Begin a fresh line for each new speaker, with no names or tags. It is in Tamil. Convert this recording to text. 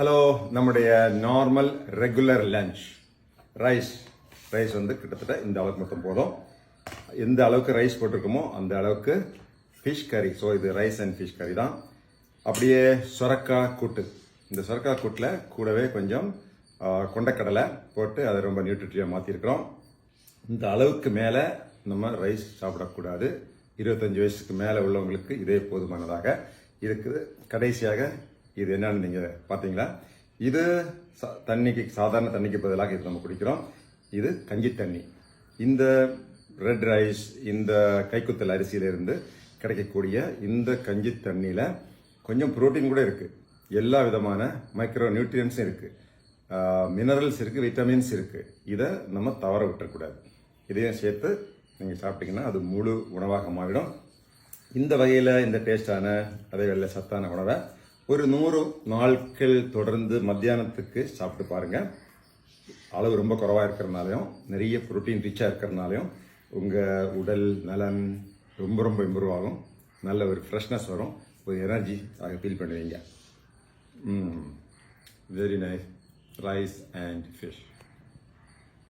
ஹலோ, நம்முடைய நார்மல் ரெகுலர் லஞ்ச் ரைஸ் வந்து கிட்டத்தட்ட இந்த அளவுக்கு மட்டும் போதும். எந்த அளவுக்கு ரைஸ் போட்டிருக்கோமோ அந்த அளவுக்கு ஃபிஷ் கறி. ஸோ இது ரைஸ் அண்ட் ஃபிஷ் கறி தான். அப்படியே சொரக்காய் கூட்டு. இந்த சொரக்காய் கூட்டில் கூடவே கொஞ்சம் கொண்டக்கடலை போட்டு அதை ரொம்ப நியூட்ரிட்டியாக மாற்றிருக்கிறோம். இந்த அளவுக்கு மேலே நம்ம ரைஸ் சாப்பிடக்கூடாது. 25 வயசுக்கு மேலே உள்ளவங்களுக்கு இதே போதுமானதாக இருக்குது. கடைசியாக இது என்னன்னு நீங்கள் பார்த்தீங்களா, இது தண்ணிக்கு, சாதாரண தண்ணிக்கு பதிலாக இது நம்ம குடிக்கிறோம். இது கஞ்சி தண்ணி. இந்த ரெட் ரைஸ், இந்த கைக்குத்தல் அரிசியிலிருந்து கிடைக்கக்கூடிய இந்த கஞ்சி தண்ணியில் கொஞ்சம் புரோட்டீன் கூட இருக்குது. எல்லா விதமான மைக்ரோ நியூட்ரியன்ஸும் இருக்குது, மினரல்ஸ் இருக்குது, விட்டமின்ஸ் இருக்குது. இதை நம்ம தவற விட்டுறக்கூடாது. இதையும் சேர்த்து நீங்கள் சாப்பிட்டீங்கன்னா அது முழு உணவாக மாறிடும். இந்த வகையில் இந்த டேஸ்டான அதே வேலை சத்தான உணவை ஒரு 100 நாட்கள் தொடர்ந்து மத்தியானத்துக்கு சாப்பிட்டு பாருங்கள். அளவு ரொம்ப குறைவாக இருக்கிறதுனாலையும் நிறைய புரோட்டீன் ரிச்சாக இருக்கிறதுனாலையும் உங்கள் உடல் நலன் ரொம்ப ரொம்ப இம்ப்ரூவ் ஆகும். நல்ல ஒரு ஃப்ரெஷ்னஸ் வரும், ஒரு எனர்ஜி ஆக ஃபீல் பண்ணுவீங்க. Very nice rice and fish.